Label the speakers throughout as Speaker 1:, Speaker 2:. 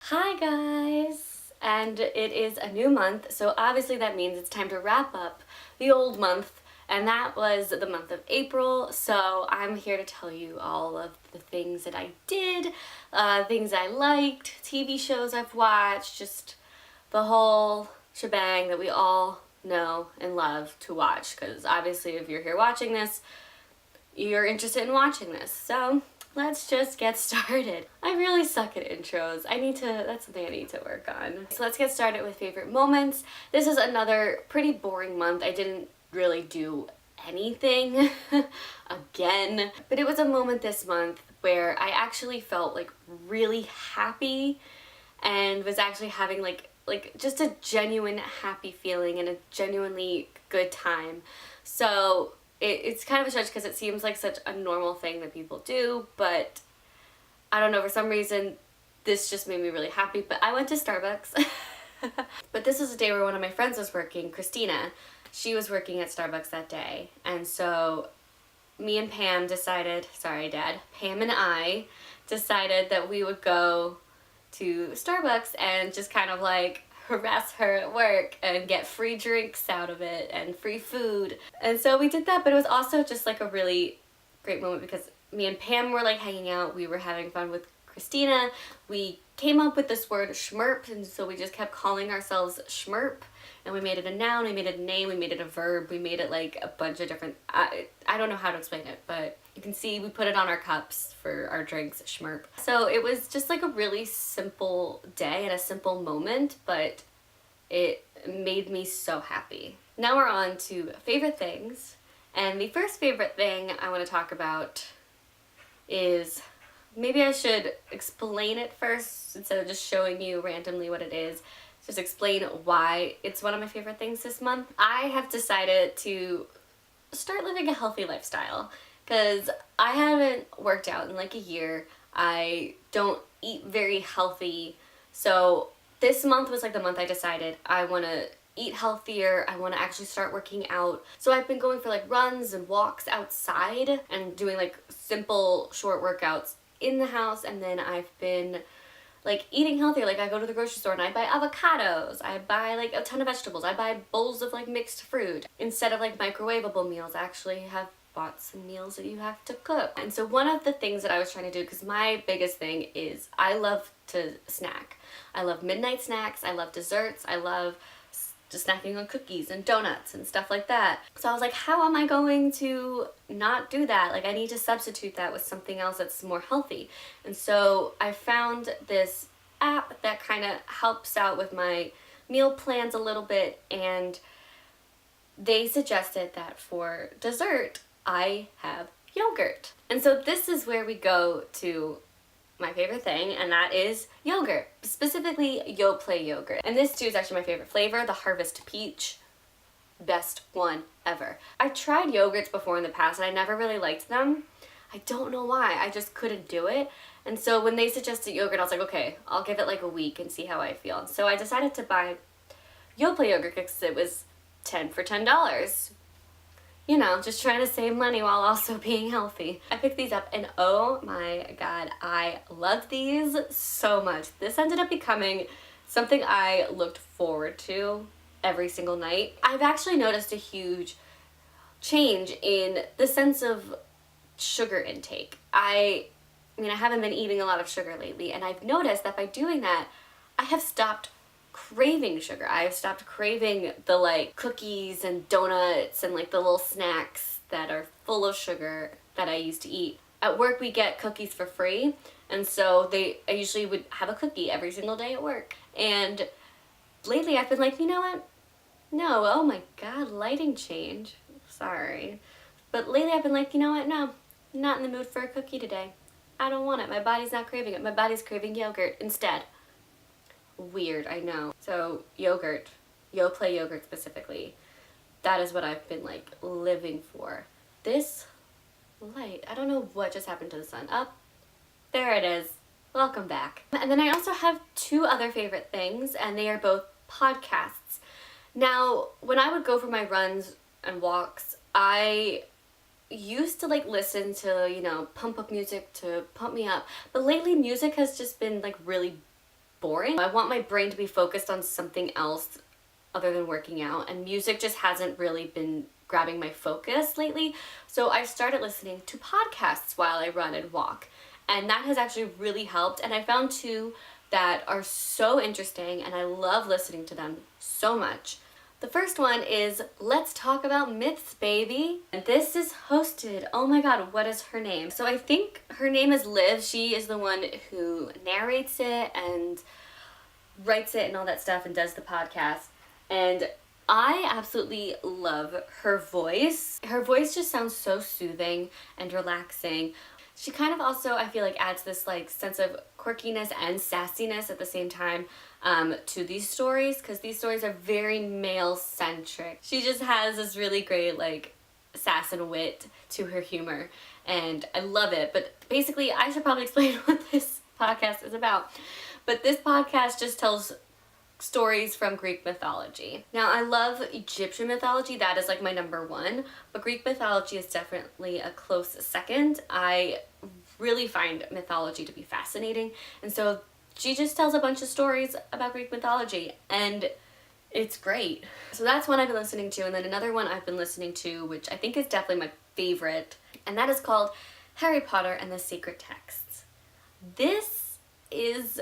Speaker 1: Hi guys! And it is a new month, so obviously that means it's time to wrap up the old month, and that was the month of April, so I'm here to tell you all of the things that I did, things I liked, TV shows I've watched, just the whole shebang that we all know and love to watch, because obviously if you're here watching this, you're interested in watching this, so let's just get started. I really suck at intros. That's something I need to work on. So let's get started with favorite moments. This is another pretty boring month. I didn't really do anything again, but it was a moment this month where I actually felt like really happy and was actually having like just a genuine happy feeling and a genuinely good time. So it's kind of a stretch because it seems like such a normal thing that people do, but I don't know, for some reason this just made me really happy. But I went to Starbucks. But this was a day where one of my friends was working, Christina. She was working at Starbucks that day, and so me and Pam decided, sorry Dad, Pam and I decided that we would go to Starbucks and just kind of like harass her at work and get free drinks out of it and free food. And so we did that, but it was also just like a really great moment because me and Pam were like hanging out, we were having fun with Christina. We came up with this word schmurp, and so we just kept calling ourselves schmurp, and we made it a noun, we made it a name, we made it a verb, we made it like a bunch of different, I don't know how to explain it, but you can see we put it on our cups for our drinks, schmurp. So it was just like a really simple day and a simple moment, but it made me so happy. Now we're on to favorite things, and the first favorite thing I want to talk about is, maybe I should explain it first instead of just showing you randomly what it is. Just explain why it's one of my favorite things this month. I have decided to start living a healthy lifestyle because I haven't worked out in like a year. I don't eat very healthy. So this month was like the month I decided I want to eat healthier. I want to actually start working out. So I've been going for like runs and walks outside and doing like simple short workouts in the house, and then I've been like eating healthier. Like I go to the grocery store and I buy avocados, I buy like a ton of vegetables, I buy bowls of like mixed fruit. Instead of like microwavable meals, I actually have bought some meals that you have to cook. And so one of the things that I was trying to do, because my biggest thing is I love to snack. I love midnight snacks, I love desserts, I love just snacking on cookies and donuts and stuff like that. So I was like, how am I going to not do that? Like I need to substitute that with something else that's more healthy. And so I found this app that kind of helps out with my meal plans a little bit, and they suggested that for dessert I have yogurt. And so this is where we go to my favorite thing, and that is yogurt, specifically Yoplait yogurt. And this too is actually my favorite flavor, the Harvest Peach. Best one ever. I tried yogurts before in the past and I never really liked them. I don't know why, I just couldn't do it. And so when they suggested yogurt, I was like, okay, I'll give it like a week and see how I feel. And so I decided to buy Yoplait yogurt because it was 10 for $10. You know, just trying to save money while also being healthy. I picked these up and oh my god, I love these so much. This ended up becoming something I looked forward to every single night. I've actually noticed a huge change in the sense of sugar intake. I mean, I haven't been eating a lot of sugar lately, and I've noticed that by doing that, I have stopped craving sugar. I've stopped craving the like cookies and donuts and like the little snacks that are full of sugar that I used to eat. At work we get cookies for free, and so I usually would have a cookie every single day at work. And lately I've been like, you know what? No, oh my god, lighting change. Sorry. But lately I've been like, you know what? No, I'm not in the mood for a cookie today. I don't want it. My body's not craving it. My body's craving yogurt instead. Weird, I know. So yogurt, Yoplait yogurt specifically, that is what I've been like living for. This light, I don't know what just happened to the sun. Up, there it is. Welcome back. And then I also have two other favorite things, and they are both podcasts. Now, when I would go for my runs and walks, I used to like listen to, you know, pump up music to pump me up, but lately music has just been like really boring. I want my brain to be focused on something else other than working out, and music just hasn't really been grabbing my focus lately. So I started listening to podcasts while I run and walk, and that has actually really helped. And I found two that are so interesting, and I love listening to them so much. The first one is Let's Talk About Myths, Baby. And this is hosted, oh my god, what is her name? So I think her name is Liv. She is the one who narrates it and writes it and all that stuff and does the podcast. And I absolutely love her voice. Her voice just sounds so soothing and relaxing. She kind of also, I feel like, adds this like sense of quirkiness and sassiness at the same time to these stories, because these stories are very male-centric. She just has this really great like sass and wit to her humor, and I love it. But basically, I should probably explain what this podcast is about. But this podcast just tells stories from Greek mythology. Now, I love Egyptian mythology. That is like my number one, but Greek mythology is definitely a close second. I really find mythology to be fascinating, and so she just tells a bunch of stories about Greek mythology, and it's great. So that's one I've been listening to, and then another one I've been listening to, which I think is definitely my favorite, and that is called Harry Potter and the Sacred Texts. This is,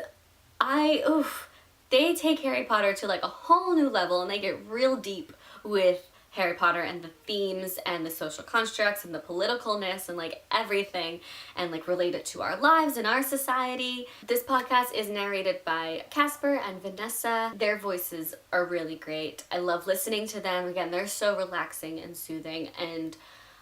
Speaker 1: they take Harry Potter to like a whole new level, and they get real deep with Harry Potter and the themes and the social constructs and the politicalness and like everything, and like relate it to our lives and our society. This podcast is narrated by Casper and Vanessa. Their voices are really great. I love listening to them. Again, they're so relaxing and soothing, and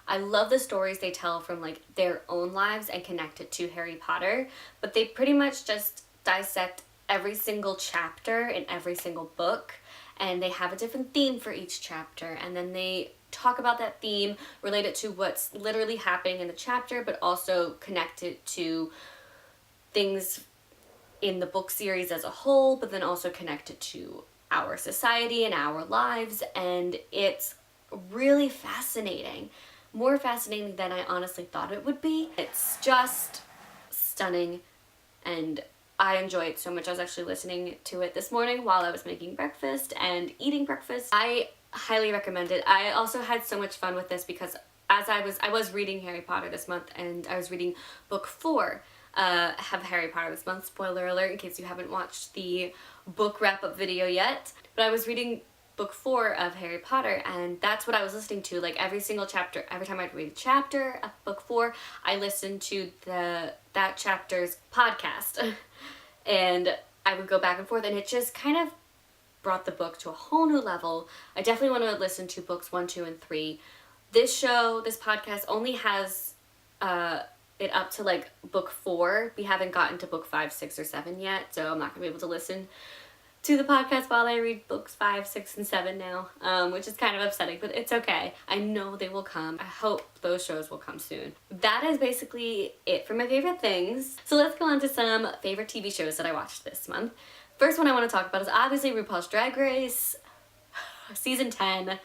Speaker 1: I love the stories they tell from like their own lives and connect it to Harry Potter, but they pretty much just dissect every single chapter in every single book, and they have a different theme for each chapter, and then they talk about that theme, relate it to what's literally happening in the chapter, but also connect it to things in the book series as a whole, but then also connect it to our society and our lives, and it's really fascinating. More fascinating than I honestly thought it would be. It's just stunning, and I enjoy it so much. I was actually listening to it this morning while I was making breakfast and eating breakfast. I highly recommend it. I also had so much fun with this because as I was reading Harry Potter this month, and I was reading book 4 of Harry Potter this month. Spoiler alert in case you haven't watched the book wrap-up video yet. But I was reading book 4 of Harry Potter, and that's what I was listening to. Like every single chapter, every time I'd read a chapter of book 4, I listened to that chapter's podcast. And I would go back and forth, and it just kind of brought the book to a whole new level. I definitely want to listen to books 1, 2, and 3. This podcast only has it up to like book 4. We haven't gotten to book 5, 6, or 7 yet, so I'm not going to be able to listen to the podcast while I read books 5, 6, and 7 now, which is kind of upsetting, but it's okay. I know they will come. I hope those shows will come soon. That is basically it for my favorite things. So let's go on to some favorite TV shows that I watched this month. First one I want to talk about is obviously RuPaul's Drag Race, season 10.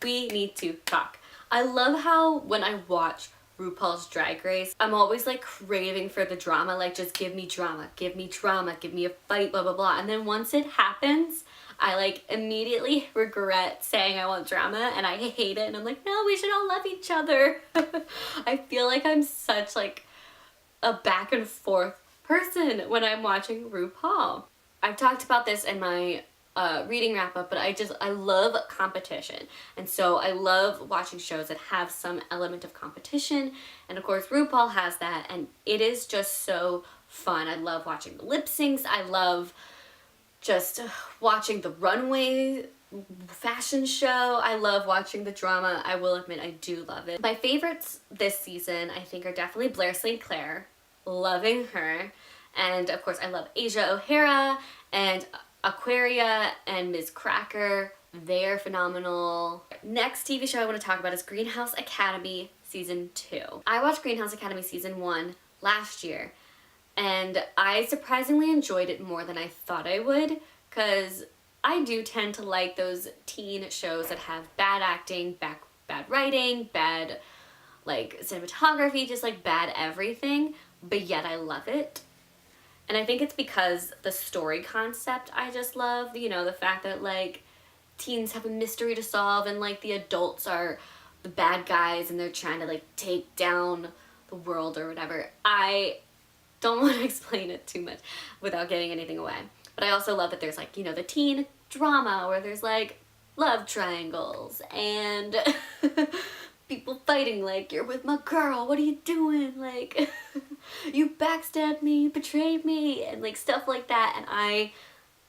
Speaker 1: We need to talk. I love how when I watch RuPaul's Drag Race, I'm always like craving for the drama, like just give me drama, give me drama, give me a fight, blah blah blah. And then once it happens, I like immediately regret saying I want drama, and I hate it, and I'm like, no, we should all love each other. I feel like I'm such like a back and forth person when I'm watching RuPaul. I've talked about this in my reading wrap up, but I love competition, and so I love watching shows that have some element of competition, and of course RuPaul has that, and it is just so fun. I love watching the lip syncs. I love just watching the runway fashion show. I love watching the drama. I will admit I do love it. My favorites this season I think are definitely Blair St. Clair, loving her, and of course I love Asia O'Hara and Aquaria and Ms. Cracker. They're phenomenal. Next TV show I want to talk about is Greenhouse Academy season 2. I watched Greenhouse Academy season 1 last year, and I surprisingly enjoyed it more than I thought I would, because I do tend to like those teen shows that have bad acting, bad writing, bad like cinematography, just like bad everything, but yet I love it. And I think it's because the story concept I just love, you know, the fact that like teens have a mystery to solve and like the adults are the bad guys and they're trying to like take down the world or whatever. I don't want to explain it too much without giving anything away. But I also love that there's like, you know, the teen drama where there's like love triangles and people fighting like, you're with my girl, what are you doing? Like, you backstabbed me, betrayed me, and like stuff like that, and I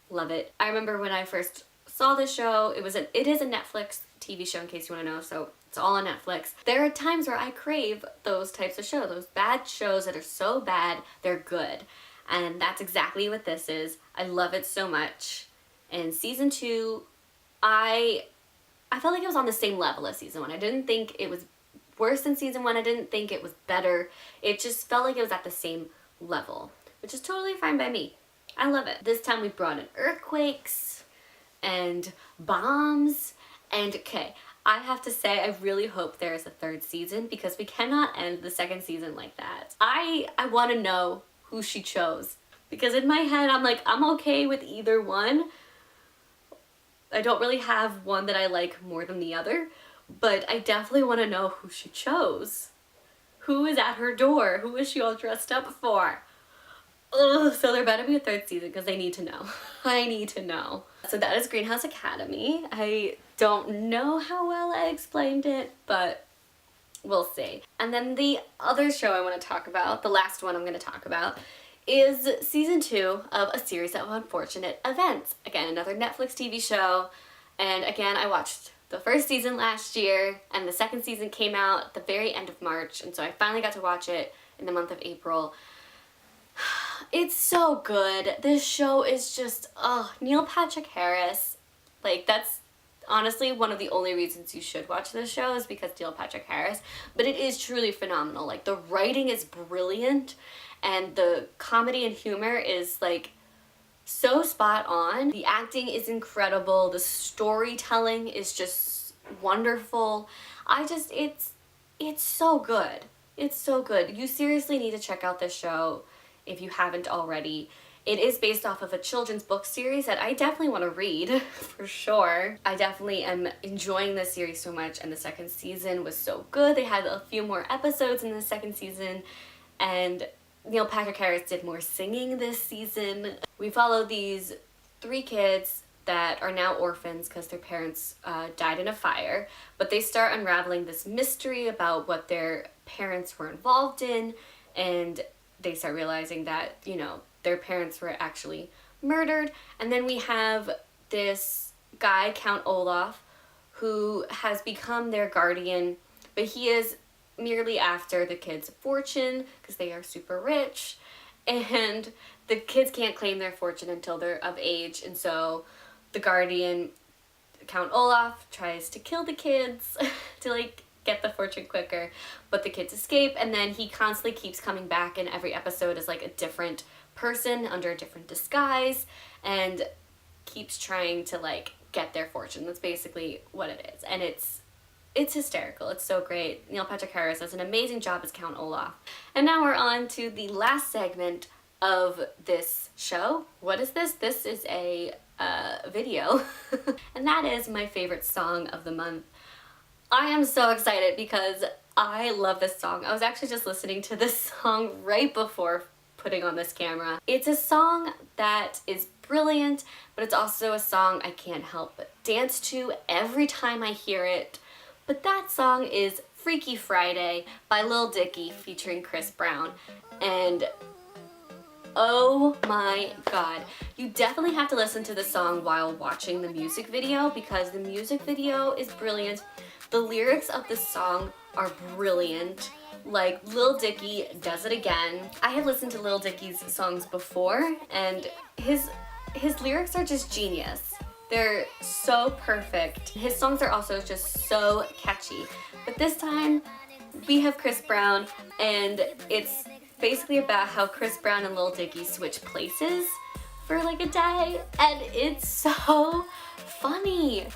Speaker 1: love it. I remember when I first saw this show, it is a Netflix TV show in case you want to know, so it's all on Netflix. There are times where I crave those types of shows, those bad shows that are so bad, they're good. And that's exactly what this is. I love it so much. And season 2, I felt like it was on the same level as season 1. I didn't think it was worse than season 1. I didn't think it was better. It just felt like it was at the same level, which is totally fine by me. I love it. This time we brought in earthquakes and bombs. And okay, I have to say I really hope there is a 3rd season because we cannot end the 2nd season like that. I want to know who she chose because in my head I'm like, I'm okay with either one. I don't really have one that I like more than the other, but I definitely want to know who she chose. Who is at her door? Who is she all dressed up for? Ugh, so there better be a 3rd season because I need to know. I need to know. So that is Greenhouse Academy. I don't know how well I explained it, but we'll see. And then the other show I want to talk about, the last one I'm going to talk about, is season 2 of A Series of Unfortunate Events. Again, another Netflix TV show. And again, I watched the 1st season last year, and the 2nd season came out at the very end of March, and so I finally got to watch it in the month of April. It's so good. This show is just, Neil Patrick Harris, like that's honestly one of the only reasons you should watch this show is because Neil Patrick Harris, but it is truly phenomenal. Like the writing is brilliant and the comedy and humor is like so spot on. The acting is incredible. The storytelling is just wonderful. It's so good. It's so good. You seriously need to check out this show if you haven't already. It is based off of a children's book series that I definitely want to read, for sure. I definitely am enjoying this series so much, and the 2nd season was so good. They had a few more episodes in the 2nd season, and Neil Patrick Harris did more singing this season. We follow these 3 kids that are now orphans because their parents died in a fire, but they start unraveling this mystery about what their parents were involved in, and they start realizing that, you know, their parents were actually murdered. And then we have this guy, Count Olaf, who has become their guardian, but he is merely after the kids' fortune because they are super rich, and the kids can't claim their fortune until they're of age, and so the guardian, Count Olaf, tries to kill the kids to like get the fortune quicker, but the kids escape, and then he constantly keeps coming back, and every episode is like a different person under a different disguise and keeps trying to like get their fortune. That's basically what it is, and it's hysterical. It's so great. Neil Patrick Harris does an amazing job as Count Olaf. And now we're on to the last segment of this show. What is this? This is a video and that is my favorite song of the month. I am so excited because I love this song. I was actually just listening to this song right before putting on this camera. It's a song that is brilliant, but it's also a song I can't help but dance to every time I hear it. But that song is Freaky Friday by Lil Dicky featuring Chris Brown. And oh my god, you definitely have to listen to the song while watching the music video because the music video is brilliant. The lyrics of this song are brilliant. Like, Lil Dicky does it again. I have listened to Lil Dicky's songs before, and his lyrics are just genius. They're so perfect. His songs are also just so catchy. But this time, we have Chris Brown, and it's basically about how Chris Brown and Lil Dicky switch places for like a day, and it's so funny.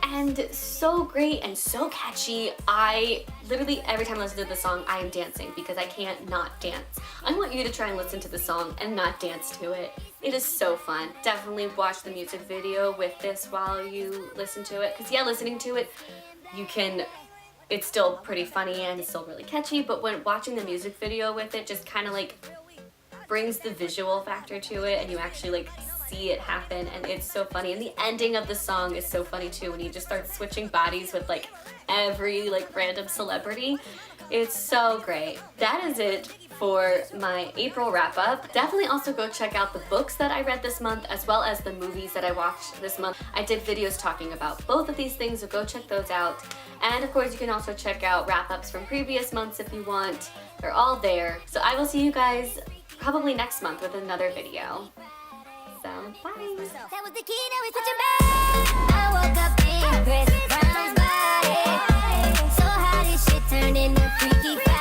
Speaker 1: and so great and so catchy. I literally, every time I listen to the song, I am dancing because I can't not dance. I want you to try and listen to the song and not dance to it. It is so fun. Definitely watch the music video with this while you listen to it, because yeah, listening to it, it's still pretty funny and it's still really catchy, but when watching the music video with it just kind of like brings the visual factor to it, and you actually like see it happen, and it's so funny. And the ending of the song is so funny too, when he just starts switching bodies with like every like random celebrity. It's so great. That is it for my April wrap up. Definitely also go check out the books that I read this month, as well as the movies that I watched this month. I did videos talking about both of these things, so go check those out. And of course, you can also check out wrap ups from previous months if you want. They're all there. So I will see you guys probably next month with another video. So, bye! That was the key, now it's such a bad. I woke up in Chris Brown's body. So how this shit turned into freaky.